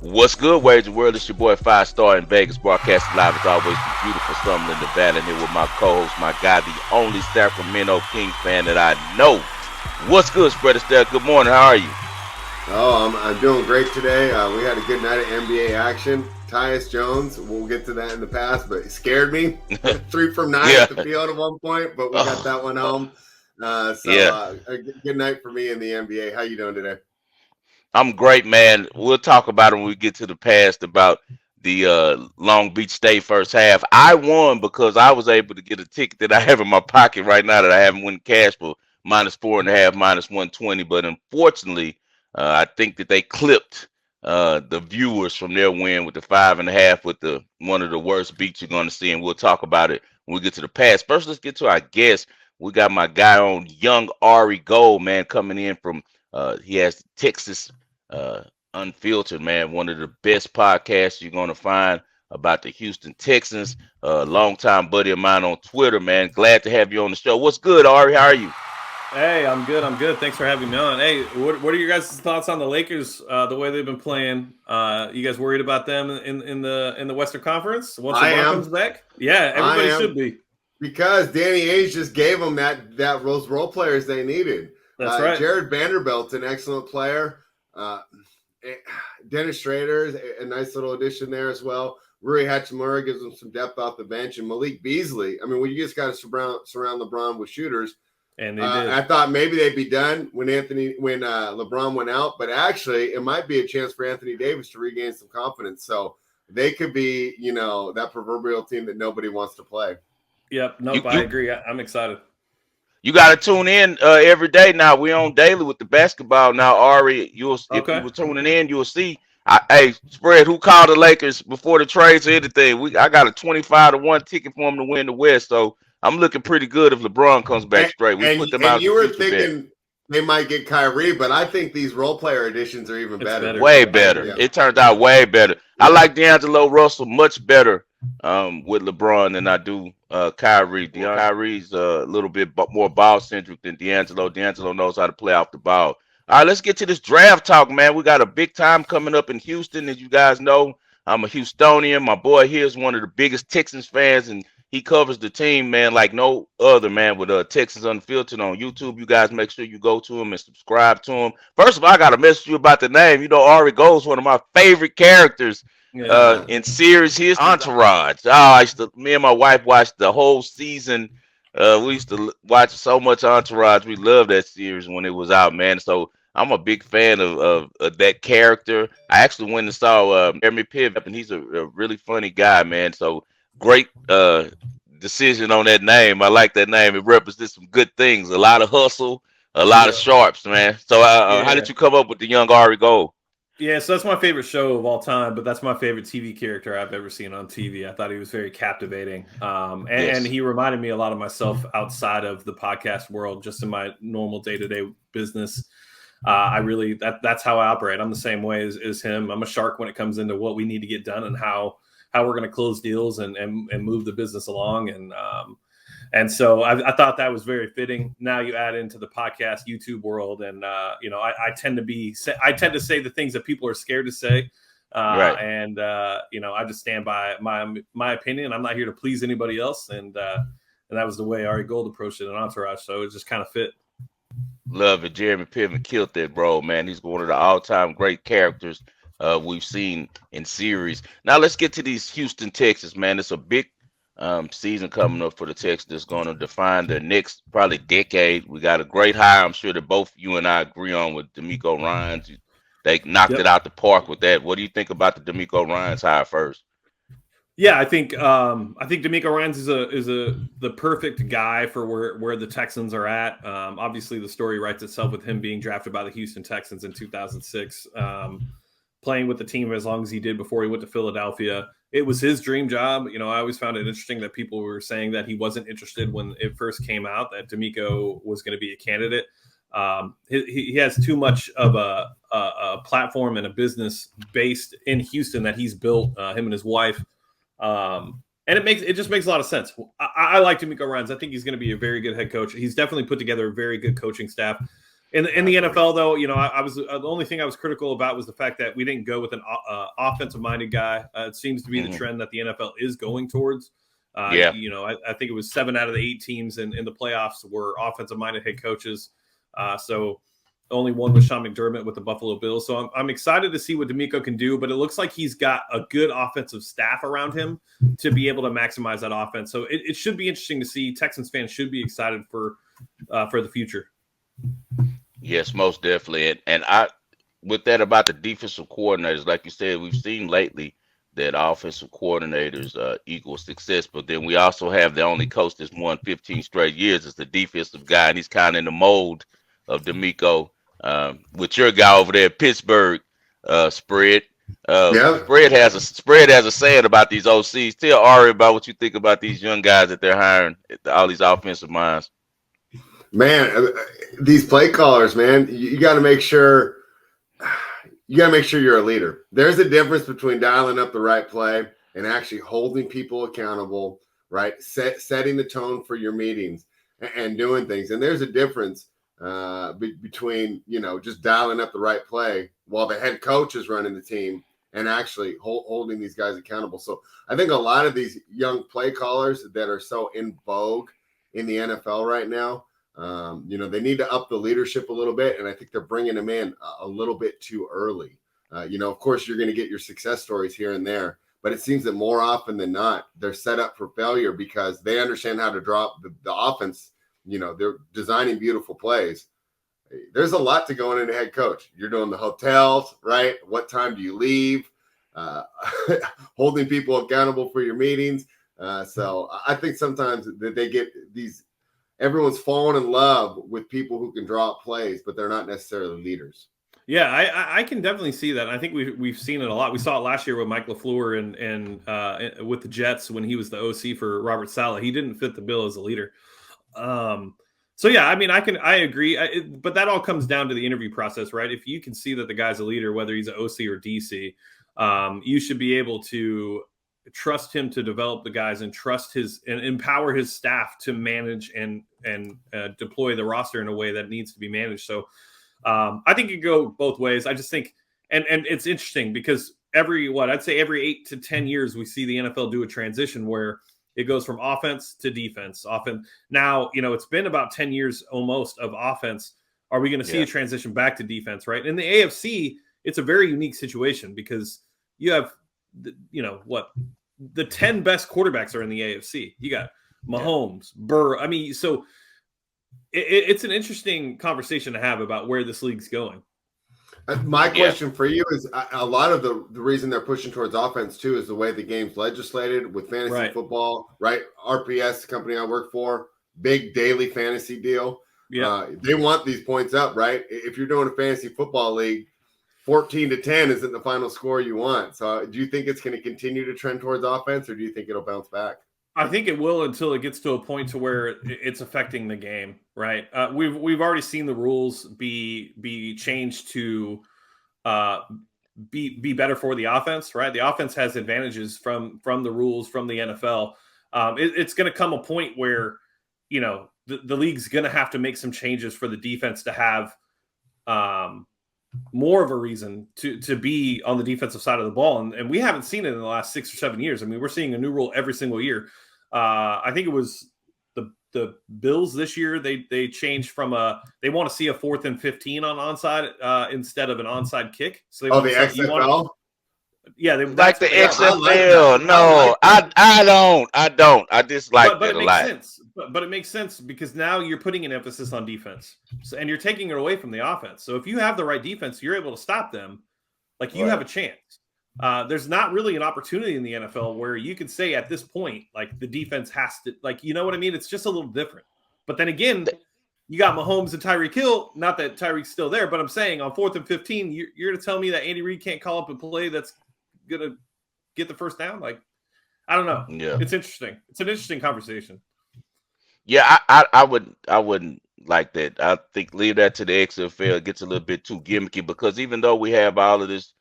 What's good, Wager World? It's your boy 5 Star in Vegas, broadcasting live as always from beautiful Summerlin, Nevada. And here with my co-host, my guy, the only Sacramento King fan that I know. What's good, Spread Astaire? Good morning. How are you? Oh, I'm doing great today. We had a good night of NBA action. Tyus Jones, we'll get to that in the past, but it scared me. 3 from 9 at the field at one point, but we got that one home. A good night for me in the NBA. How you doing today? I'm great, man. We'll talk about it when we get to the past about the Long Beach State first half. I won because I was able to get a ticket that I have in my pocket right now that I haven't won cash for -4.5, -120. But unfortunately, I think that they clipped the viewers from their win with the 5.5 with the one of the worst beats you're going to see, and we'll talk about it when we get to the past. First, let's get to our guest. We got my guy on, young Ari Gold, man, coming in from he has Texas Unfiltered, man, one of the best podcasts you're going to find about the Houston Texans. Longtime buddy of mine on Twitter, man. Glad to have you on the show. What's good, Ari? How are you? Hey, I'm good. Thanks for having me on. Hey, what are your guys' thoughts on the Lakers? The way they've been playing. You guys worried about them in the Western Conference once LeBron comes back? Yeah, everybody should be. Because Danny Ainge just gave them those role players they needed. That's right. Jared Vanderbilt's an excellent player. Dennis Schrader, a nice little addition there as well. Rui Hachimura gives them some depth off the bench, and Malik Beasley. I mean, we just got to surround LeBron with shooters. And they did. I thought maybe they'd be done when LeBron went out, but actually, it might be a chance for Anthony Davis to regain some confidence. So they could be, that proverbial team that nobody wants to play. Yep. Nope. I agree. I'm excited. You got to tune in every day now. We're on daily with the basketball now, Ari. If you were tuning in, you'll see. Hey, Spread, who called the Lakers before the trades or anything? I got a 25-1 ticket for them to win the West, so I'm looking pretty good if LeBron comes back straight. We put them out. You were thinking they might get Kyrie, but I think these role player additions are even better. Way better. Yeah. It turns out way better. Yeah. I like D'Angelo Russell much better with LeBron than I do Kyrie. Kyrie's a little bit more ball-centric than D'Angelo. D'Angelo knows how to play off the ball. All right, let's get to this draft talk, man. We got a big time coming up in Houston. As you guys know, I'm a Houstonian. My boy here is one of the biggest Texans fans, and he covers the team, man, like no other, man, with Texans Unfiltered on YouTube. You guys make sure you go to him and subscribe to him. First of all, I got to message you about the name. You know, Ari Gold's one of my favorite characters in series. His Entourage. Me and my wife watched the whole season. We used to watch so much Entourage. We loved that series when it was out, man. So I'm a big fan of that character. I actually went and saw Jeremy Piven, and he's a really funny guy, man. So great decision on that name. I like that name. It represents some good things. A lot of hustle, a lot of sharps, man. So how did you come up with the young Ari Gold? Yeah, so that's my favorite show of all time, but that's my favorite TV character I've ever seen on TV. I thought he was very captivating. And he reminded me a lot of myself outside of the podcast world, just in my normal day-to-day business. That's how I operate. I'm the same way as him. I'm a shark when it comes into what we need to get done and how we're going to close deals and move the business along. And so I thought that was very fitting. Now you add into the podcast YouTube world, and I tend to say the things that people are scared to say, right. And I just stand by my opinion. I'm not here to please anybody else, and that was the way Ari Gold approached it in Entourage. So it just kind of fit. Love it. Jeremy Piven killed that, bro, man. He's one of the all-time great characters we've seen in series. Now let's get to these Houston Texans, man. It's a big season coming up for the Texans that's going to define the next probably decade. We got a great hire. I'm sure that both you and I agree on with D'Amico Ryans. They knocked it out the park with that. What do you think about the D'Amico Ryans hire first? Yeah, I think D'Amico Ryans is the perfect guy for where the Texans are at. Obviously, the story writes itself with him being drafted by the Houston Texans in 2006. Playing with the team as long as he did before he went to Philadelphia. It was his dream job. I always found it interesting that people were saying that he wasn't interested when it first came out that D'Amico was going to be a candidate. He has too much of a platform and a business based in Houston that he's built, him and his wife. And it just makes a lot of sense. I like D'Amico Ryans. I think he's going to be a very good head coach. He's definitely put together a very good coaching staff. In the NFL, though, I was the only thing I was critical about was the fact that we didn't go with an offensive-minded guy. It seems to be the trend that the NFL is going towards. I think it was 7 out of the 8 teams in the playoffs were offensive-minded head coaches. So only one was Sean McDermott with the Buffalo Bills. So I'm excited to see what DeMeco can do, but it looks like he's got a good offensive staff around him to be able to maximize that offense. So it should be interesting to see. Texans fans should be excited for the future. Yes, most definitely. And I, with that about the defensive coordinators, like you said, we've seen lately that offensive coordinators equal success, but then we also have the only coach that's won 15 straight years is the defensive guy, and he's kind of in the mold of DeMeco with your guy over there at Pittsburgh, Spread. Spread has a saying about these OCs. Tell Ari about what you think about these young guys that they're hiring, all these offensive minds. Man, these play callers, man, you got to make sure you're a leader. There's a difference between dialing up the right play and actually holding people accountable, right? Setting the tone for your meetings and doing things. And there's a difference between, just dialing up the right play while the head coach is running the team and actually holding these guys accountable. So I think a lot of these young play callers that are so in vogue in the NFL right now, they need to up the leadership a little bit, and I think they're bringing them in a little bit too early. Of course, you're going to get your success stories here and there, but it seems that more often than not, they're set up for failure because they understand how to drop the offense. They're designing beautiful plays. There's a lot to going into head coach. You're doing the hotels, right? What time do you leave? Holding people accountable for your meetings. So I think sometimes that they get these. Everyone's fallen in love with people who can draw up plays, but they're not necessarily leaders. Yeah, I can definitely see that. I think we've seen it a lot. We saw it last year with Mike LaFleur and with the Jets when he was the OC for Robert Saleh. He didn't fit the bill as a leader. So yeah, I mean, I agree, but that all comes down to the interview process, right? If you can see that the guy's a leader, whether he's an OC or DC, you should be able to trust him to develop the guys and and empower his staff to manage and deploy the roster in a way that needs to be managed. So I think it could go both ways. I just think, and it's interesting because I'd say every 8 to 10 years, we see the NFL do a transition where it goes from offense to defense. Often now, it's been about 10 years almost of offense. Are we going to see a transition back to defense, right? In the AFC, it's a very unique situation because you have, the 10 best quarterbacks are in the AFC. You got Mahomes, Burrow. I mean, so it's an interesting conversation to have about where this league's going. My question for you is a lot of the reason they're pushing towards offense too is the way the game's legislated with fantasy football, right? RPS, the company I work for, big daily fantasy deal. Yeah, they want these points up, right? If you're doing a fantasy football league, 14-10 isn't the final score you want. So do you think it's going to continue to trend towards offense, or do you think it'll bounce back? I think it will until it gets to a point to where it's affecting the game, right? We've already seen the rules be changed to be better for the offense, right? The offense has advantages from the rules from the NFL. It's going to come a point where the league's going to have to make some changes for the defense to have more of a reason to be on the defensive side of the ball. And we haven't seen it in the last 6 or 7 years. I mean, we're seeing a new rule every single year. I think it was the Bills this year. They changed from they want to see a 4th and 15 on onside instead of an onside kick. So the XFL? Yeah, they like the XFL. No, I don't. I dislike that a lot. Sense. But it makes sense because now you're putting an emphasis on defense, and you're taking it away from the offense. So if you have the right defense, you're able to stop them. Like you have a chance. There's not really an opportunity in the NFL where you can say at this point, like the defense has to, like, you know what I mean? It's just a little different. But then again, you got Mahomes and Tyreek Hill. Not that Tyreek's still there, but I'm saying on 4th and 15, you're going to tell me that Andy Reid can't call up a play that's going to get the first down? Like, I don't know. Yeah, it's interesting. It's an interesting conversation. Yeah, I wouldn't like that. I think leave that to the XFL. It gets a little bit too gimmicky because even though we have all of this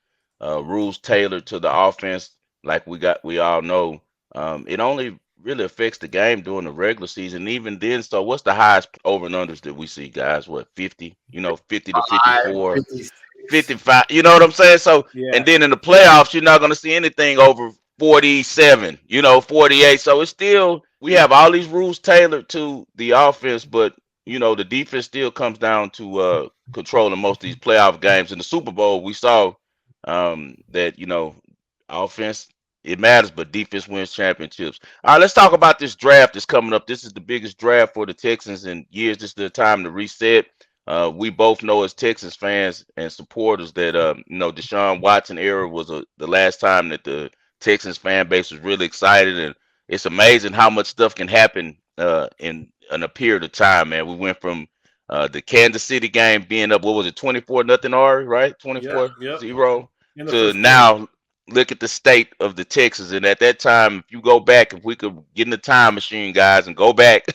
rules tailored to the offense, like we all know, it only really affects the game during the regular season. Even then, so what's the highest over and unders that we see, guys? What, 50? 50 to 54, 56. 55. You know what I'm saying? So, and Yeah. then in the playoffs, you're not going to see anything over 47, 48. So it's still, we have all these rules tailored to the offense, but the defense still comes down to controlling most of these playoff games. In the Super Bowl, we saw that offense, it matters, but defense wins championships. All right, let's talk about this draft that's coming up. This is the biggest draft for the Texans in years. This is the time to reset. We both know as Texans fans and supporters that Deshaun Watson era was the last time that the Texans fan base was really excited, and it's amazing how much stuff can happen in a period of time. Man, we went from the Kansas City game being up, what was it, 24-0, Ari, right? Yep. 24-0 In the to first quarter. now. Look at the state of the Texans, and at that time, if you go back, if we could get in the time machine, guys, and go back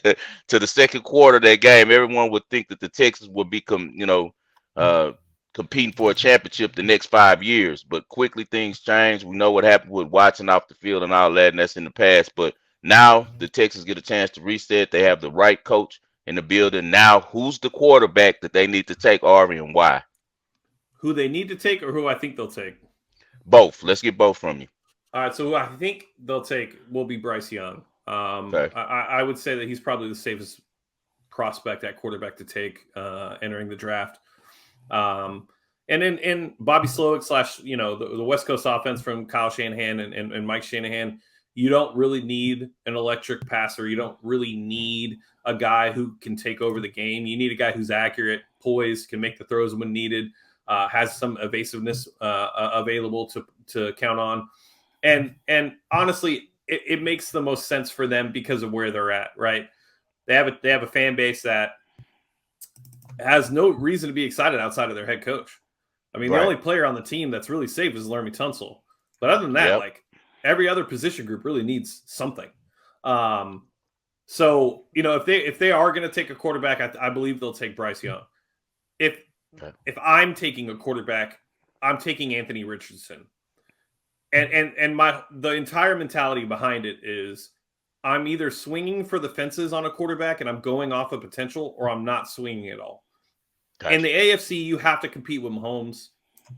to the second quarter of that game, everyone would think that the Texans would become, competing for a championship the next 5 years. But quickly things changed. We know what happened with Watson off the field and all that, and that's in the past. But now the Texans get a chance to reset. They have the right coach in the building. Now, who's the quarterback that they need to take, Ari, and why? Who they need to take or who I think they'll take? Both. Let's get both from you. All right, so who I think they'll take will be Bryce Young. Okay. I would say that he's probably the safest prospect at quarterback to take entering the draft. And in Bobby Slowick / the West Coast offense from Kyle Shanahan and Mike Shanahan, you don't really need an electric passer. You don't really need a guy who can take over the game. You need a guy who's accurate, poised, can make the throws when needed. Has some evasiveness available to count on, and honestly, it makes the most sense for them because of where they're at. Right, they have a fan base that has no reason to be excited outside of their head coach. I mean, Right. The only player on the team that's really safe is Laramie Tunsil, but other than that, Yep. like every other position group really needs something. So if they are going to take a quarterback, I believe they'll take Bryce Young. If I'm taking a quarterback, I'm taking Anthony Richardson. And the entire mentality behind it is I'm either swinging for the fences on a quarterback and I'm going off of potential, or I'm not swinging at all. Gotcha. In the AFC, you have to compete with Mahomes,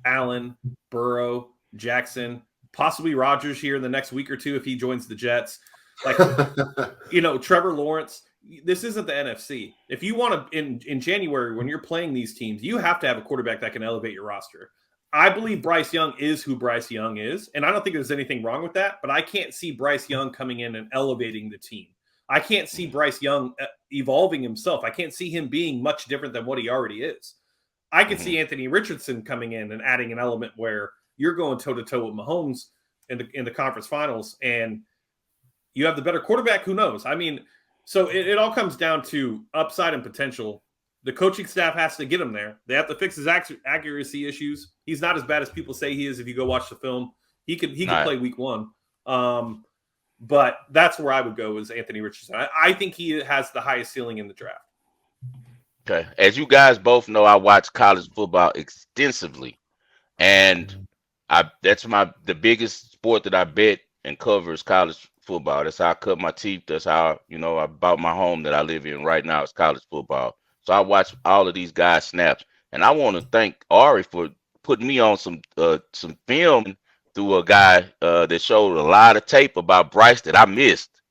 Allen, Burrow, Jackson, possibly Rodgers here in the next week or two if he joins the Jets. Like, Trevor Lawrence. This isn't the NFC. If you want to, in January, when you're playing these teams, you have to have a quarterback that can elevate your roster. I believe Bryce Young is who Bryce Young is, and I don't think there's anything wrong with that, but I can't see Bryce Young coming in and elevating the team. I can't see Bryce Young evolving himself. I can't see him being much different than what he already is. I could see Anthony Richardson coming in and adding an element where you're going toe-to-toe with Mahomes in the conference finals, and you have the better quarterback. Who knows? I mean, so it all comes down to upside and potential. The coaching staff has to get him there. They have to fix his accuracy issues. He's not as bad as people say he is. If you go watch the film, he can play week one. But that's where I would go is Anthony Richardson. I think he has the highest ceiling in the draft. Okay. As you guys both know, I watch college football extensively, and that's the biggest sport that I bet and cover is college football. That's how I cut my teeth. That's how I bought my home that I live in right now. It's college football. So I watch all of these guys snaps, and I want to thank Ari for putting me on some film through a guy that showed a lot of tape about Bryce that I missed.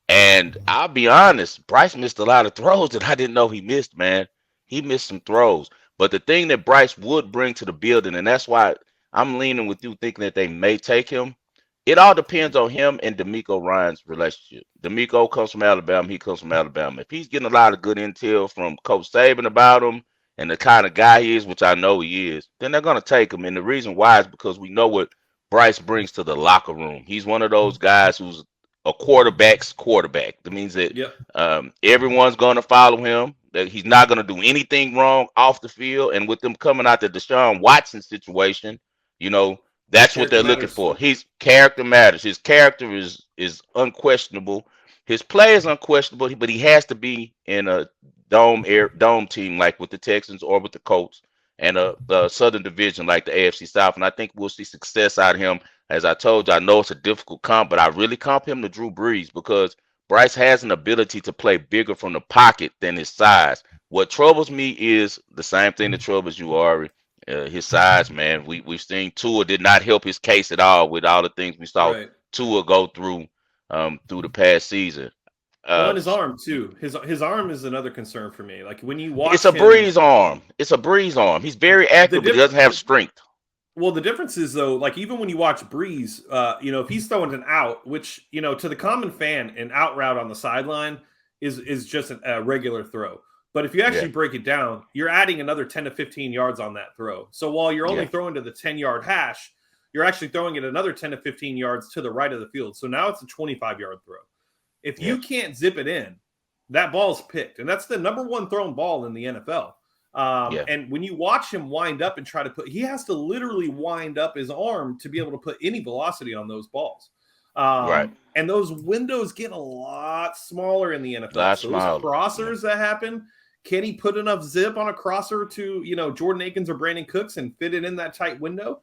And I'll be honest, Bryce missed a lot of throws that I didn't know he missed, man. He missed some throws. But the thing that Bryce would bring to the building, and that's why I'm leaning with you thinking that they may take him, it all depends on him and DeMeco Ryans' relationship. DeMeco comes from Alabama. He comes from Alabama. If he's getting a lot of good intel from Coach Saban about him and the kind of guy he is, which I know he is, then they're going to take him. And the reason why is because we know what Bryce brings to the locker room. He's one of those guys who's a quarterback's quarterback. That means that everyone's going to follow him, that he's not going to do anything wrong off the field. And with them coming out the Deshaun Watson situation, that's what they're looking for. His character matters. His character is unquestionable. His play is unquestionable, but he has to be in a dome team like with the Texans or with the Colts and the Southern Division like the AFC South. And I think we'll see success out of him. as I told you, I know it's a difficult comp, but I really comp him to Drew Brees because Bryce has an ability to play bigger from the pocket than his size. What troubles me is the same thing that troubles you, Ari. His size, man. We've seen Tua did not help his case at all with all the things we saw Right. Tua go through the past season. Well, and his arm too. His arm is another concern for me. Like when you It's watch a him, Breeze arm. It's a Breeze arm. He's very accurate, but he doesn't have strength. Well, the difference is though, like even when you watch Breeze, if he's throwing an out, which to the common fan, an out route on the sideline is just a regular throw. But if you actually break it down, you're adding another 10 to 15 yards on that throw. So while you're only throwing to the 10-yard hash, you're actually throwing it another 10 to 15 yards to the right of the field. So now it's a 25-yard throw. If you can't zip it in, that ball's picked. And that's the number one thrown ball in the NFL. And when you watch him wind up and try to he has to literally wind up his arm to be able to put any velocity on those balls. And those windows get a lot smaller in the NFL. So those crossers that happen, can he put enough zip on a crosser to, Jordan Akins or Brandon Cooks and fit it in that tight window?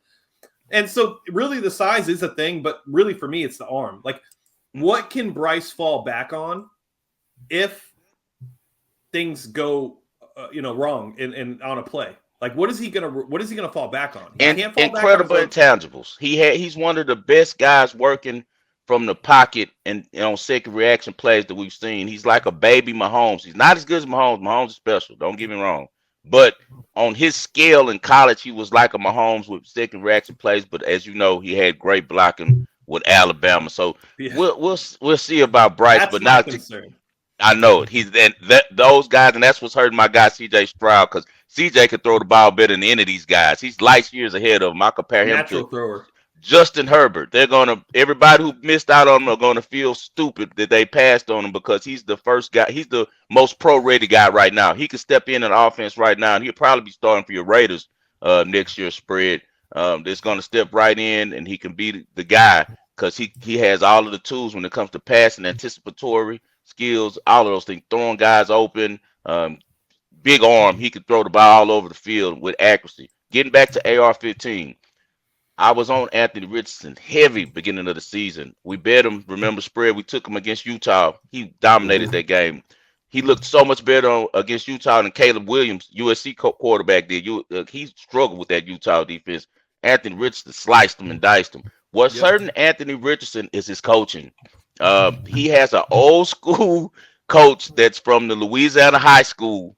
And so really the size is a thing, but really for me, it's the arm. Like what can Bryce fall back on if things go wrong in on a play? Like what is he gonna fall back on? He can't fall incredible back on intangibles. He's one of the best guys working from the pocket and on second reaction plays that we've seen. He's like a baby Mahomes. He's not as good as Mahomes. Mahomes is special. Don't get me wrong. But on his scale in college, he was like a Mahomes with second reaction plays. But as you know, he had great blocking with Alabama. So we'll see about Bryce. That's but not concern. I know it. He's those guys, and that's what's hurting my guy CJ Stroud because CJ could throw the ball better than any of these guys. He's light years ahead of him. I compare him to thrower. Justin Herbert. Everybody who missed out on him are gonna feel stupid that they passed on him because he's the first guy. He's the most pro-ready guy right now. He could step in an offense right now, and he'll probably be starting for your Raiders next year. Spread that's gonna step right in, and he can be the guy because he has all of the tools when it comes to passing, anticipatory skills, all of those things, throwing guys open, big arm. He can throw the ball all over the field with accuracy. Getting back to AR-15. I was on Anthony Richardson heavy beginning of the season. We bet him. Remember, Spread? We took him against Utah. He dominated that game. He looked so much better against Utah than Caleb Williams, USC quarterback, did. He struggled with that Utah defense. Anthony Richardson sliced him and diced him. What's hurting Anthony Richardson is his coaching. He has an old school coach that's from the Louisiana high school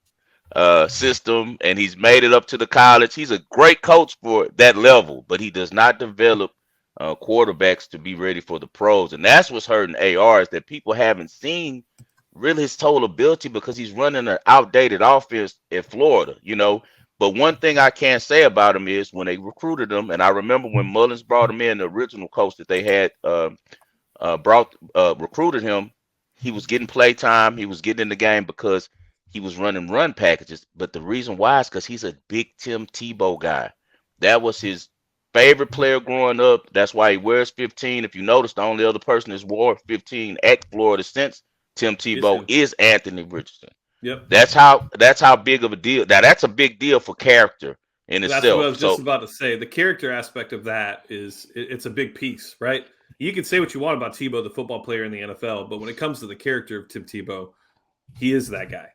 system, and he's made it up to the college. He's a great coach for that level, but he does not develop quarterbacks to be ready for the pros. And that's what's hurting AR is that people haven't seen really his total ability because he's running an outdated offense at Florida, But one thing I can say about him is when they recruited him, and I remember when Mullins brought him in, the original coach that they had recruited him, he was getting play time. He was getting in the game because he was running run packages. But the reason why is because he's a big Tim Tebow guy. That was his favorite player growing up. That's why he wears 15. If you notice, the only other person that's wore 15 at Florida since Tim Tebow is Anthony Richardson. Yep. That's how big of a deal. Now that's a big deal for character in itself. That's what I was just about to say. The character aspect of that it's a big piece, right? You can say what you want about Tebow, the football player in the NFL, but when it comes to the character of Tim Tebow, he is that guy.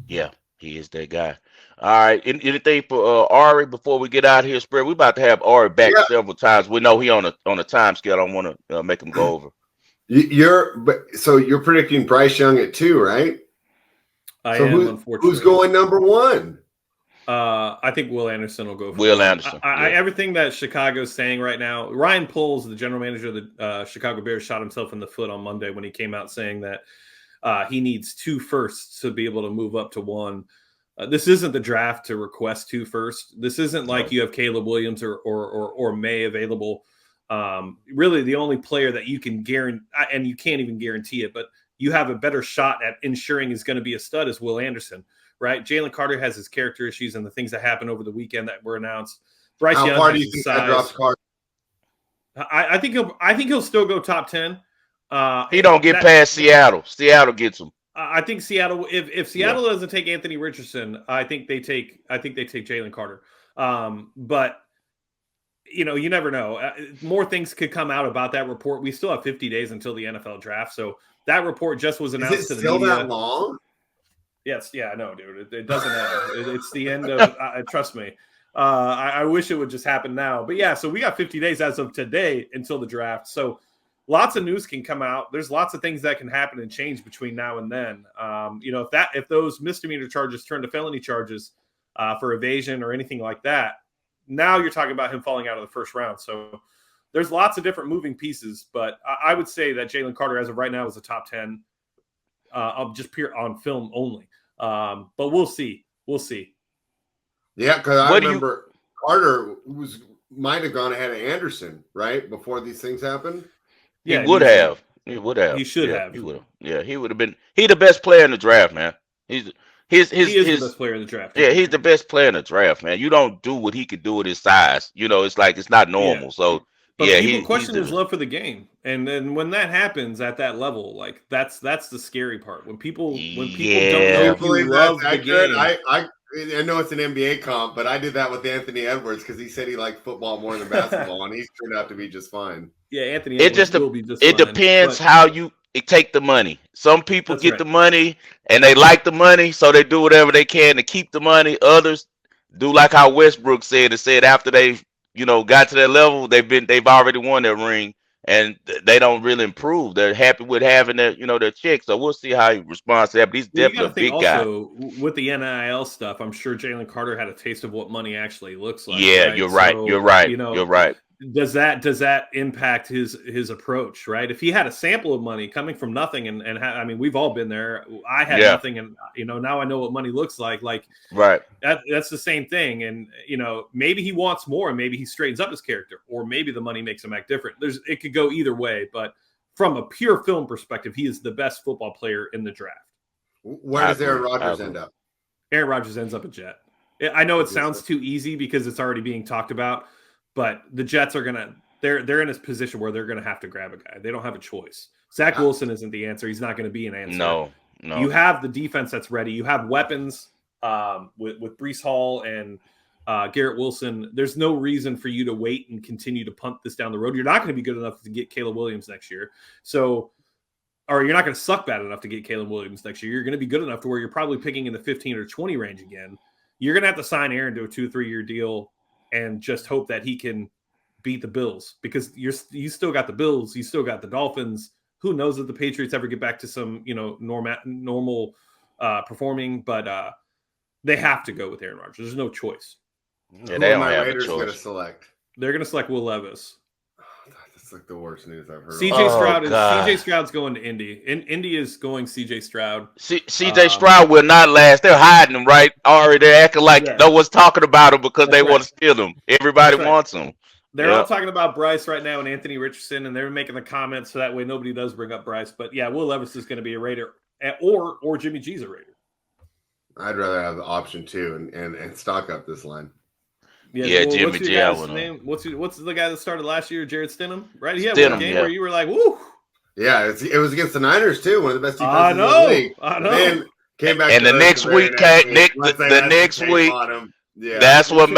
Yeah, he is that guy. All right. Anything for Ari before we get out of here, Spread? We're about to have Ari back several times. We know he on a time scale. I don't want to make him go over. So you're predicting Bryce Young at 2, right? I am, unfortunately. Who's going number 1? I think Will Anderson will go for Will Anderson. Everything that Chicago's saying right now, Ryan Poles, the general manager of the Chicago Bears, shot himself in the foot on Monday when he came out saying that he needs 2 firsts to be able to move up to 1. This isn't the draft to request 2 firsts. This isn't like you have Caleb Williams or May available. Really, the only player that you can guarantee, and you can't even guarantee it, but you have a better shot at ensuring he's going to be a stud is Will Anderson, right? Jalen Carter has his character issues and the things that happened over the weekend that were announced. Bryce Young far do you think that drops Carter? I think he'll still go top 10. He don't get past Seattle. Seattle gets him. I think Seattle. If Seattle doesn't take Anthony Richardson, I think they take Jalen Carter. But you never know. More things could come out about that report. We still have 50 days until the NFL draft. So that report just was announced to the media. Is it still that long? Yes. Yeah, no, dude. It doesn't end. It's the end of, trust me. I wish it would just happen now. But yeah, so we got 50 days as of today until the draft. So lots of news can come out. There's lots of things that can happen and change between now and then. If those misdemeanor charges turn to felony charges for evasion or anything like that, now you're talking about him falling out of the first round. So there's lots of different moving pieces, but I would say that Jalen Carter, as of right now, is a top 10 just pure on film only. But we'll see. Yeah, because I remember Carter might have gone ahead of Anderson, right, before these things happened. Yeah, he would have. He should have. He would have. Yeah, he would have been. He's the best player in the draft, man. He is the best player in the draft. Yeah, he's the best player in the draft, man. You don't do what he could do with his size. It's like it's not normal. Yeah. So but people question his love for the game, and then when that happens at that level, like that's the scary part. When people don't know if you love the game. I know it's an NBA comp, but I did that with Anthony Edwards because he said he liked football more than basketball, and he's turned out to be just fine. Yeah, Anthony Edwards will be just fine. It depends how you take the money. Some people get the money and they like the money, so they do whatever they can to keep the money. Others do like how Westbrook said. It said after they got to that level, they've already won their ring, and they don't really improve. They're happy with having their their check. So we'll see how he responds to that. But he's definitely a big guy. With the NIL stuff, I'm sure Jalen Carter had a taste of what money actually looks like. Yeah, right? You're right. So, you're right. You're right. Does that impact his approach, right? If he had a sample of money coming from nothing, and we've all been there. I had nothing, and now I know what money looks like. Like, right? That's the same thing, and maybe he wants more, and maybe he straightens up his character, or maybe the money makes him act different. It could go either way, but from a pure film perspective, he is the best football player in the draft. Where does Aaron Rodgers end up? Aaron Rodgers ends up a Jet. I know it sounds too easy because it's already being talked about. But the Jets are they're in a position where they're gonna have to grab a guy. They don't have a choice. Zach Wilson isn't the answer. He's not going to be an answer. No. You have the defense that's ready. You have weapons with Breece Hall and Garrett Wilson. There's no reason for you to wait and continue to punt this down the road. You're not going to be good enough to get Caleb Williams next year. Or you're not going to suck bad enough to get Caleb Williams next year. You're going to be good enough to where you're probably picking in the 15 or 20 range again. You're going to have to sign Aaron to a 2-3 year deal and just hope that he can beat the Bills, because you still got the Bills, you still got the Dolphins. Who knows if the Patriots ever get back to some normal performing, but they have to go with Aaron Rodgers. There's no choice. Yeah, they don't have a choice. Going to select? They're going to select Will Levis. That's like the worst news I've heard. CJ Stroud's going to Indy. Indy is going CJ Stroud. CJ Stroud will not last. They're hiding him, right? Already, they're acting like no one's talking about him because they want to steal him. Everybody wants him. They're all talking about Bryce right now and Anthony Richardson, and they're making the comments so that way nobody does bring up Bryce. But yeah, Will Levis is going to be a Raider, or Jimmy G's a Raider. I'd rather have the option 2 and stock up this line. Yeah, well, Jimmy G. What's the guy that started last year? Jared Stidham, right? He had one game where you were like, "Woo!" Yeah, it was against the Niners too. One of the best defenses in the league. I know. Then came back, and the next week, the next week, that's what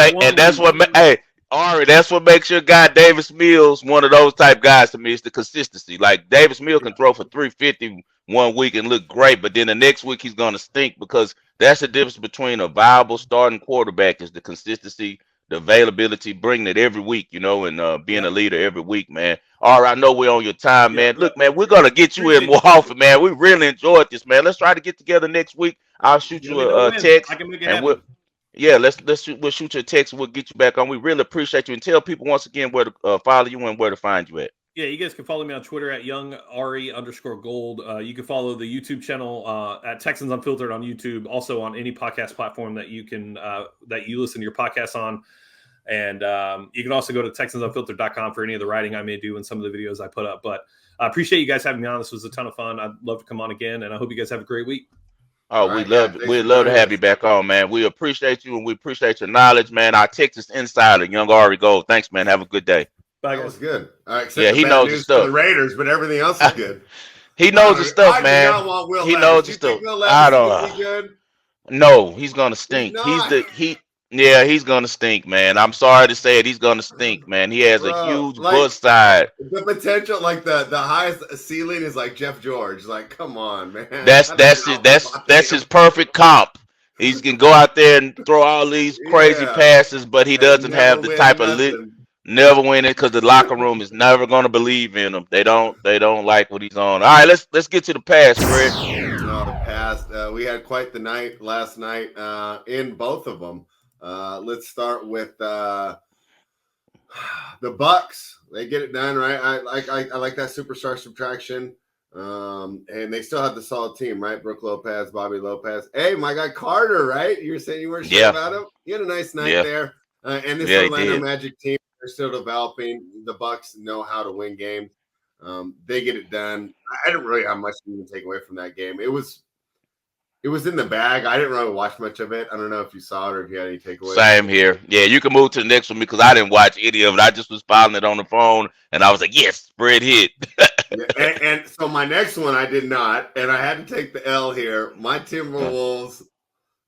Ari, that's what makes your guy Davis Mills one of those type guys to me. It's the consistency. Like Davis Mills can throw for 350 one week and look great, but then the next week he's gonna stink, because that's the difference between a viable starting quarterback is the consistency, the availability, bringing it every week, and being a leader every week, man. All right, I know we're on your time, man. Look, man, we're gonna get you in more often, man. We really enjoyed this, man. Let's try to get together next week. I'll shoot you a text, I can make it and happen. we'll shoot you a text. We'll get you back on. We really appreciate you, and tell people once again where to follow you and where to find you at. Yeah, you guys can follow me on Twitter at YoungAri_Gold. You can follow the YouTube channel at Texans Unfiltered on YouTube, also on any podcast platform that you can that you listen to your podcasts on. And you can also go to TexansUnfiltered.com for any of the writing I may do and some of the videos I put up. But I appreciate you guys having me on. This was a ton of fun. I'd love to come on again, and I hope you guys have a great week. Oh, we'd love to have you back on, man. We appreciate you, and we appreciate your knowledge, man. Our Texas insider, Young Ari Gold. Thanks, man. Have a good day. Bye, that guys. was good. All right, yeah, he knows the stuff. For the Raiders, but everything else is good. He knows the stuff, man. He knows the stuff. I don't know. No, he's gonna stink. Yeah, he's gonna stink, man. I'm sorry to say it. He's gonna stink, man. He has a Bro, huge like bust side. the potential, like the highest ceiling is like Jeff George. Like, come on, man. That's How did you that's his that's outfly that's his him? perfect comp. He can go out there and throw all these crazy Yeah. passes, but he And doesn't never have the win type of nothing. never win it because the locker room is never gonna believe in him. They don't like what he's on. All right, let's get to the pass spread. No, the past. We had quite the night last night in both of them. Let's start with the Bucks. They get it done, right? I like that superstar subtraction. And they still have the solid team, right? Brooke Lopez, Bobby Lopez. Hey, my guy Carter, right? You were saying you weren't sure Yeah, about him. You had a nice night yeah, there. And this yeah, he Orlando did. Magic team, they're still developing. The Bucks know how to win games. They get it done. I didn't really have much to even take away from that game. It was in the bag. I didn't really watch much of it. I don't know if you saw it or if you had any takeaways. Same here. Yeah, you can move to the next one because I didn't watch any of it. I just was following it on the phone, and I was like, "Yes, spread hit." Yeah, and so my next one I did not, and I had to take the L here. My Timberwolves,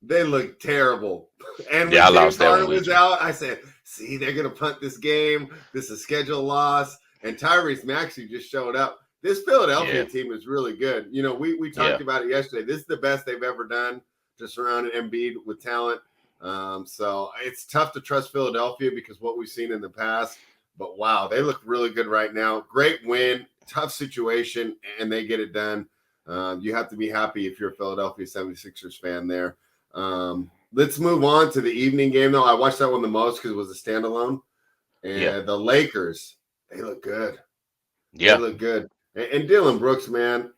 they look terrible. And Yeah, when I James lost that one Harden with was you. out, I said, "See, they're gonna punt this game. This is a schedule loss." And Tyrese Maxey just showed up. This Philadelphia Yeah, team is really good. You know, we yeah. talked about it yesterday. This is the best they've ever done to surround Embiid with talent. So it's tough to trust Philadelphia because what we've seen in the past. But wow, they look really good right now. Great win, tough situation, and they get it done. You have to be happy if you're a Philadelphia 76ers fan there. Let's move on to the evening game, though. I watched that one the most because it was a standalone. Yeah, And the Lakers, they look good. They yeah. look good. And Dylan Brooks, man,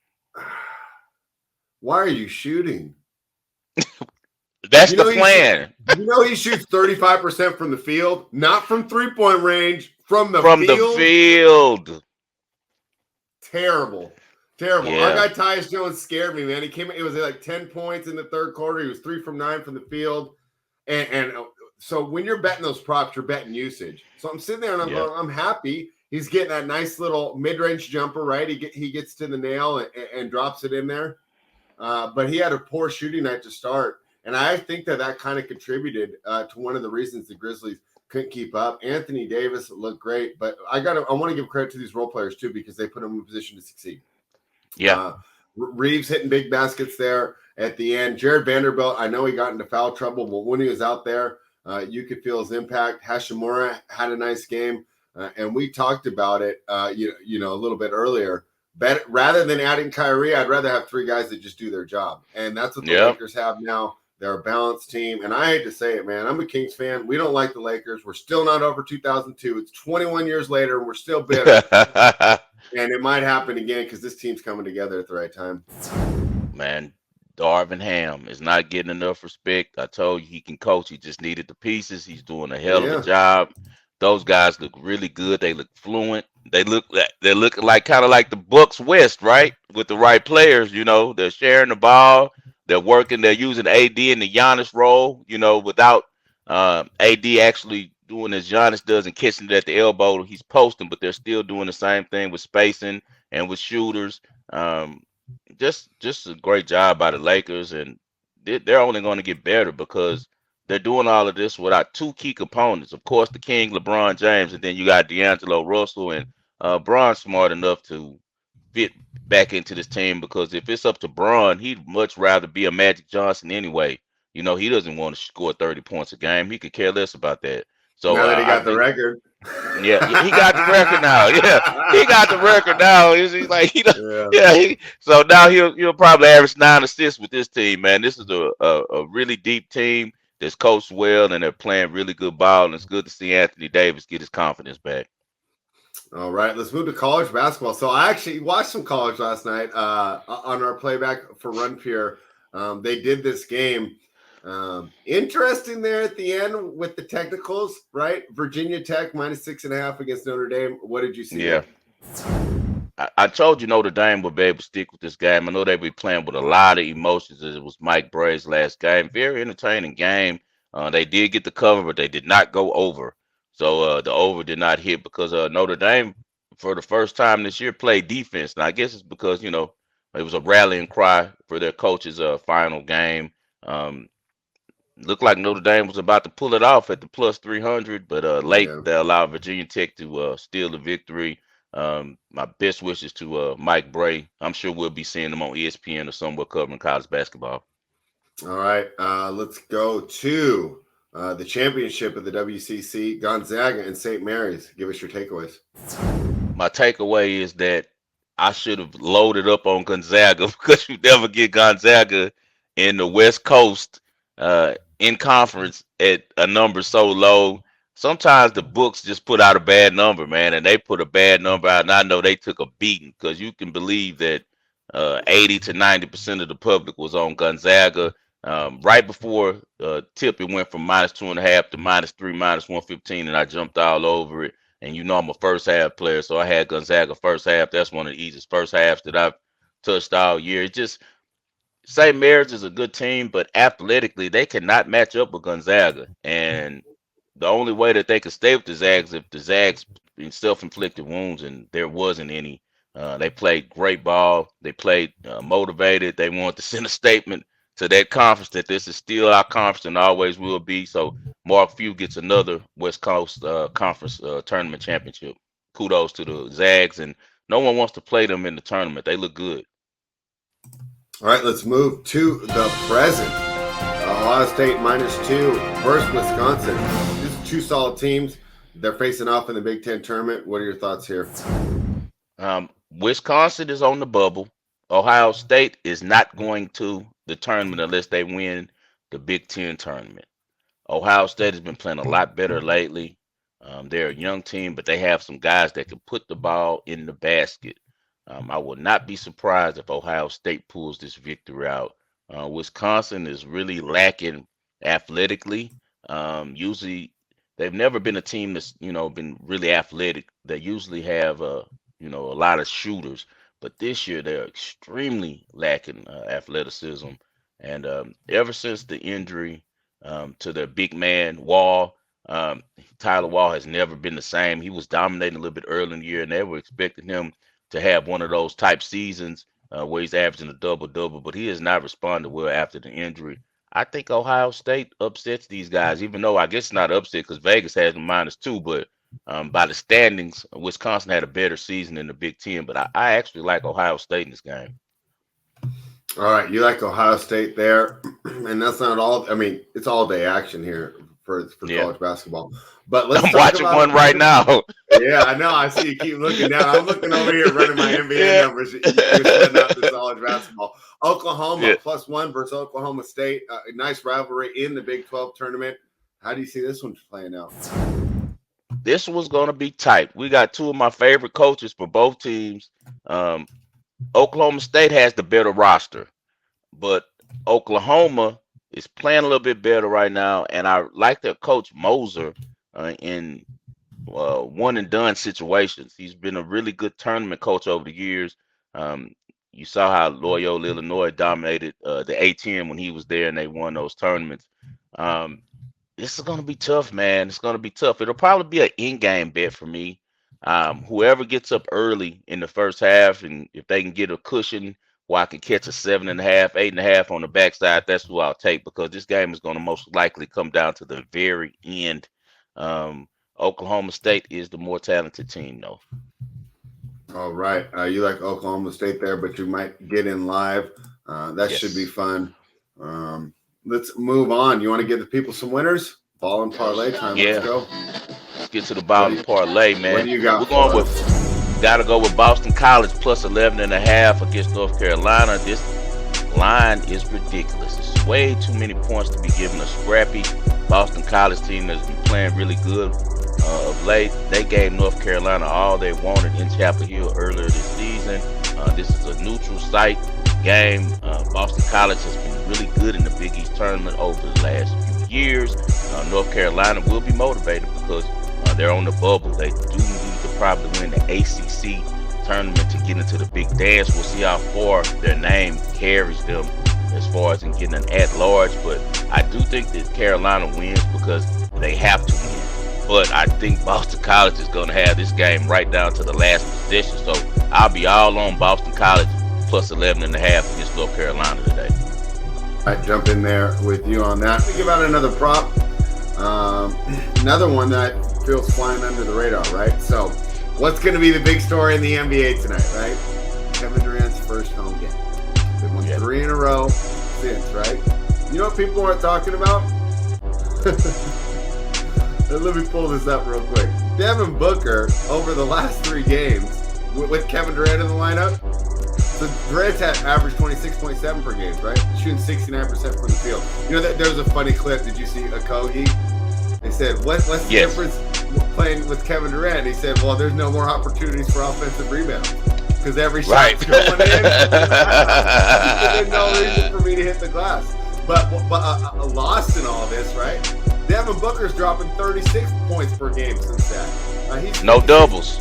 why are you shooting? That's You the know plan. he shoots 35% from the field, not from 3-point range, from the From the field. field. Terrible. Terrible. Our Yeah, guy Tyus Jones scared me, man. It was like 10 points in the third quarter. He was 3 from 9 from the field. And so when you're betting those props, you're betting usage. So I'm sitting there and I'm yeah, going, I'm happy. He's getting that nice little mid-range jumper, right? He gets to the nail and drops it in there. But he had a poor shooting night to start. And I think that kind of contributed to one of the reasons the Grizzlies couldn't keep up. Anthony Davis looked great, but I want to give credit to these role players too because they put them in a position to succeed. yeah, Reeves hitting big baskets there at the end. Jared Vanderbilt, I know he got into foul trouble, but when he was out there, you could feel his impact. Hashimura had a nice game, and we talked about it, a little bit earlier. Rather than adding Kyrie, I'd rather have 3 guys that just do their job, and that's what the yeah. Lakers have now. They're a balanced team, and I hate to say it, man. I'm a Kings fan. We don't like the Lakers. We're still not over 2002. It's 21 years later, and we're still bitter. And it might happen again because this team's coming together at the right time. Man, Darvin Ham is not getting enough respect. I told you he can coach. He just needed the pieces. He's doing a hell of a Yeah. job. Those guys look really good. They look fluent. They look like kind of like the Bucks West, right? With the right players, they're sharing the ball. They're working. They're using AD in the Giannis role, without AD actually doing as Giannis does and catching it at the elbow. He's posting, but they're still doing the same thing with spacing and with shooters. Um, just a great job by the Lakers, and they're only going to get better because they're doing all of this without 2 key components. Of course, the King, LeBron James, and then you got D'Angelo Russell, and Bron's smart enough to fit back into this team because if it's up to Bron, he'd much rather be a Magic Johnson anyway. He doesn't want to score 30 points a game. He could care less about that. So Now that he I got the think, record. yeah, he got the record now. Yeah, he got the record now. He's like, Yeah. yeah. So now he'll probably average 9 assists with this team, man. This is a really deep team that's coached well and they're playing really good ball. And it's good to see Anthony Davis get his confidence back. All right, let's move to college basketball. So I actually watched some college last night on our playback for Run Pure. They did this game. Interesting there at the end with the technicals, right? Virginia Tech -6.5 against Notre Dame. What did you see Yeah. there? I told you Notre Dame would be able to stick with this game. I know they'll be playing with a lot of emotions as it was Mike Bray's last game. Very entertaining game. They did get the cover, but they did not go over. So the over did not hit because Notre Dame, for the first time this year, played defense. Now, I guess it's because, it was a rallying cry for their coach's final game. Looked like Notre Dame was about to pull it off at the plus 300, but late Yeah. they allowed Virginia Tech to steal the victory. My best wishes to Mike Bray. I'm sure we'll be seeing him on ESPN or somewhere covering college basketball. All right, let's go to the championship of the WCC, Gonzaga and St. Mary's. Give us your takeaways. My takeaway is that I should have loaded up on Gonzaga because you never get Gonzaga in the West Coast in conference at a number so low. Sometimes the books just put out a bad number, man, and they put a bad number out, and I know they took a beating because you can believe that 80 to 90% of the public was on Gonzaga. Right before tip, it went from -2.5 to -3, -115, and I jumped all over it. And you know I'm a first half player, so I had Gonzaga first half. That's one of the easiest first halves that I've touched all year. It just St. Mary's is a good team, but athletically they cannot match up with Gonzaga. And the only way that they could stay with the Zags if the Zags in self-inflicted wounds, and there wasn't any. They played great ball. They played motivated. They wanted to send a statement to that conference that this is still our conference and always will be. So Mark Few gets another West Coast Conference tournament championship. Kudos to the Zags, and no one wants to play them in the tournament. They look good. All right, let's move to the present. Ohio State -2 versus Wisconsin. These are two solid teams. They're facing off in the Big Ten tournament. What are your thoughts here? Wisconsin is on the bubble. Ohio State is not going to the tournament unless they win the Big Ten tournament. Ohio State has been playing a lot better lately. They're a young team, but they have some guys that can put the ball in the basket. I will not be surprised if Ohio State pulls this victory out. Wisconsin is really lacking athletically. Usually, they've never been a team that's been really athletic. They usually have a lot of shooters. But this year, they're extremely lacking athleticism. And ever since the injury to their big man, Wall, Tyler Wall has never been the same. He was dominating a little bit early in the year, and they were expecting him to have one of those type seasons where he's averaging a double-double, but he has not responded well after the injury. I think Ohio State upsets these guys, even though I guess it's not upset because Vegas has them -2, but by the standings, Wisconsin had a better season in the Big Ten, but I actually like Ohio State in this game. All right, you like Ohio State there, and that's not all. I mean, it's all day action here for college basketball. But let's I'm watching one right now. Yeah, I know. I see you keep looking down. I'm looking over here running my NBA numbers. You're setting up this college basketball. Oklahoma +1 versus Oklahoma State. A nice rivalry in the Big 12 tournament. How do you see this one playing out? This was going to be tight. We got two of my favorite coaches for both teams. Oklahoma State has the better roster, but Oklahoma is playing a little bit better right now, and I like their coach Moser in one-and-done situations. He's been a really good tournament coach over the years. You saw how Loyola, Illinois dominated the A-10 when he was there, and they won those tournaments. This is going to be tough, man. It's going to be tough. It'll probably be an in-game bet for me. Whoever gets up early in the first half, and if they can get a cushion where I can catch a 7.5, 8.5 on the backside, that's who I'll take, because this game is going to most likely come down to the very end. Oklahoma State is the more talented team, though. All right. You like Oklahoma State there, but you might get in live. That should be fun. Let's move on. You want to give the people some winners? Ball and parlay time. Let's go. Let's get to the ball and parlay, man. What do you got? We're going got to go with Boston College +11.5 against North Carolina. This line is ridiculous. It's way too many points to be given a scrappy Boston College team that's been playing really good of late. They gave North Carolina all they wanted in Chapel Hill earlier this season. This is a neutral site game. Boston College has been really good in the Big East tournament over the last few years. North Carolina will be motivated because they're on the bubble. They do need to probably win the ACC tournament to get into the big dance. We'll see how far their name carries them as far as in getting an at-large. But I do think that Carolina wins because they have to win. But I think Boston College is going to have this game right down to the last possession. So I'll be all on Boston College +11.5 against North Carolina today. jump in there with you on that. We give out another prop. Another one that feels flying under the radar, right? So, what's going to be the big story in the NBA tonight, right? Kevin Durant's first home game. They won 3 in a row since, right? You know what people aren't talking about? Let me pull this up real quick. Devin Booker, over the last 3 games, with Kevin Durant in the lineup, so Durant's had averaged 26.7 per game, right? Shooting 69% from the field. You know, there was a funny clip. Did you see Okogie? They said, what's the difference playing with Kevin Durant? He said, well, there's no more opportunities for offensive rebounds because every shot's going in. There's no reason for me to hit the glass. But a loss in all this, right? Devin Booker's dropping 36 points per game since that. He's no doubles.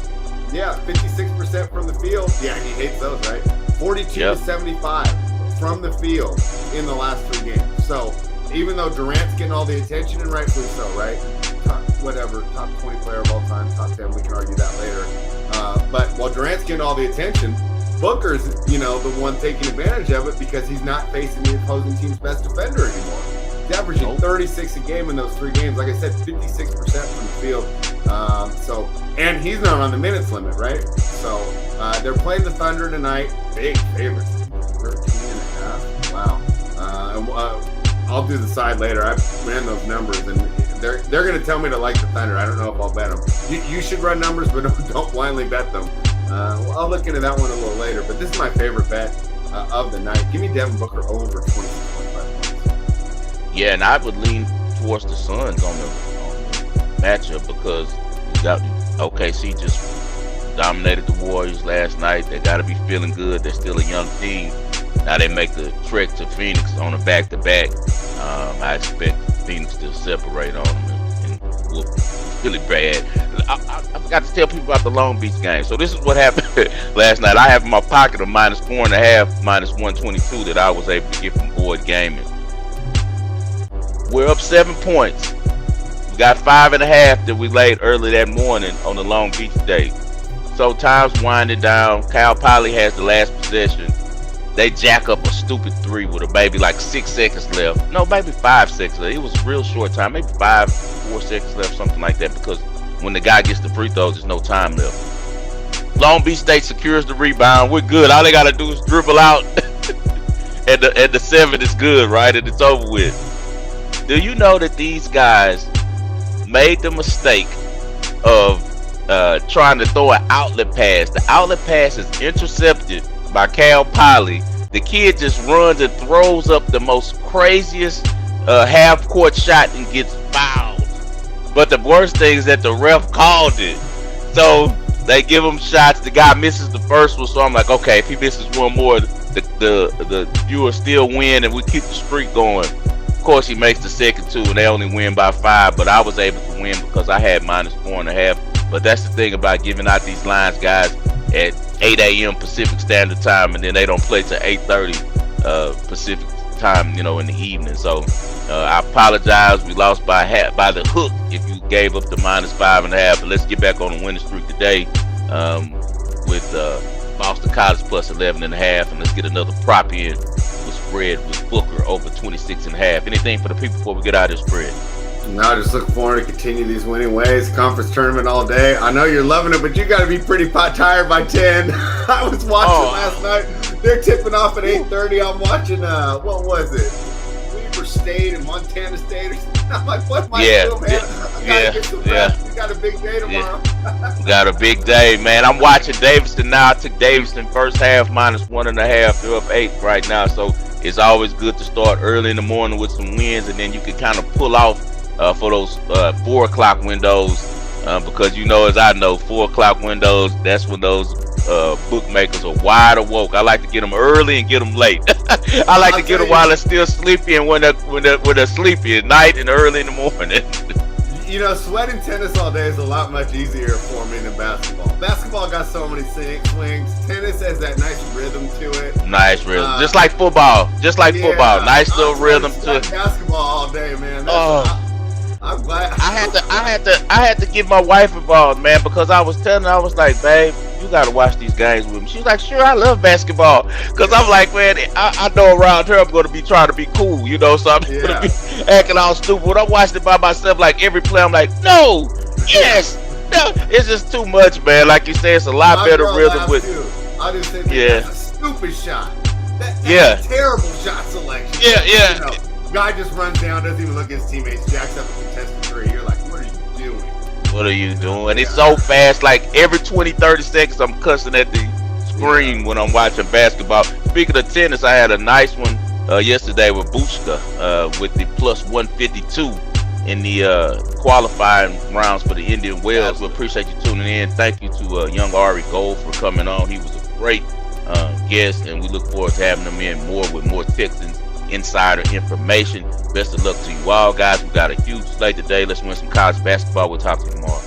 Yeah, 56% from the field. Yeah, he hates those, right? 42 to 75 from the field in the last 3 games. So even though Durant's getting all the attention, and rightfully so, right? Top 20 player of all time, top 10, we can argue that later. But while Durant's getting all the attention, Booker's, the one taking advantage of it because he's not facing the opposing team's best defender anymore. He's averaging 36 a game in those 3 games. Like I said, 56% from the field. And he's not on the minutes limit, right? So they're playing the Thunder tonight. Big favorites, 13.5. Wow. I'll do the side later. I ran those numbers, and they're going to tell me to like the Thunder. I don't know if I'll bet them. You should run numbers, but don't blindly bet them. I'll look into that one a little later. But this is my favorite bet of the night. Give me Devin Booker over 26.5 points. Yeah, and I would lean towards the Suns on the matchup because OKC just dominated the Warriors last night. They got to be feeling good. They're still a young team. Now they make the trek to Phoenix on a back-to-back. I expect Phoenix to separate on them and whoop really bad. I forgot to tell people about the Long Beach game. So this is what happened last night. I have in my pocket a -4.5, -122 that I was able to get from Boyd Gaming. We're up 7 points. We got 5.5 that we laid early that morning on the Long Beach day. So time's winding down. Cal Poly has the last possession. They jack up a stupid 3 with a baby like 6 seconds left. No, maybe 5 seconds left. It was a real short time. Maybe 4 seconds left, something like that. Because when the guy gets the free throws, there's no time left. Long Beach State secures the rebound. We're good. All they got to do is dribble out. and the 7 is good, right? And it's over with. Do you know that these guys made the mistake of trying to throw an outlet pass? The outlet pass is intercepted by Cal Poly. The kid just runs and throws up the most craziest half-court shot and gets fouled. But the worst thing is that the ref called it. So they give him shots. The guy misses the first one. So I'm like, okay, if he misses one more, the viewers still win and we keep the streak going. Of course, he makes the second 2 and they only win by 5. But I was able to win because I had -4.5. But that's the thing about giving out these lines, guys, at 8 a.m. Pacific Standard Time, and then they don't play till 8:30 Pacific Time, in the evening. So I apologize. We lost by the hook if you gave up the -5.5. But let's get back on the winning streak today with Boston College plus 11.5, and let's get another prop in with Spread with Booker over 26.5. Anything for the people before we get out of this Spread? No, just looking forward to continue these winning ways. Conference tournament all day. I know you're loving it, but you got to be pretty tired by 10. I was watching last night. They're tipping off at 8:30. I'm watching, what was it? Weber State and Montana State or something. I'm like, what am I doing, man? I gotta get some rest. We got a big day tomorrow. We got a big day, man. I'm watching Davidson now. I took Davidson first half -1.5. They're up 8 right now. So it's always good to start early in the morning with some wins, and then you can kind of pull off for those 4 o'clock windows, because as I know, 4 o'clock windows, that's when those bookmakers are wide awoke. I like to get them early and get them late. I like to get them while they're still sleepy, and when they're sleepy at night and early in the morning. Sweating tennis all day is a lot much easier for me than basketball. Basketball got so many swings. Tennis has that nice rhythm to it. Nice rhythm, just like football. Football, nice little rhythm to it. Basketball all day, man. I'm glad. I had to get my wife involved, man, because I was telling her, I was like, babe, you got to watch these games with me. She was like, sure, I love basketball. Because I'm like, man, I know around her I'm going to be trying to be cool, you know, so I'm going to be acting all stupid. When I'm watching it by myself, like every play, I'm like, no, yes. No, it's just too much, man. Like you said, it's a lot better rhythm with. I just said, that's a stupid shot. That's a terrible shot selection. Yeah. You know, guy just runs down, doesn't even look at his teammates, jacks up a contested three. You're like, what are you doing? What are you doing? It's so fast. Like every 20, 30 seconds, I'm cussing at the screen when I'm watching basketball. Speaking of tennis, I had a nice one yesterday with Bushka with the plus 152 in the qualifying rounds for the Indian Wells. We appreciate you tuning in. Thank you to young Ari Gold for coming on. He was a great guest, and we look forward to having him in more with more Texans insider information. Best of luck to you all, guys. We got a huge slate today. Let's win some college basketball. We'll talk to you tomorrow.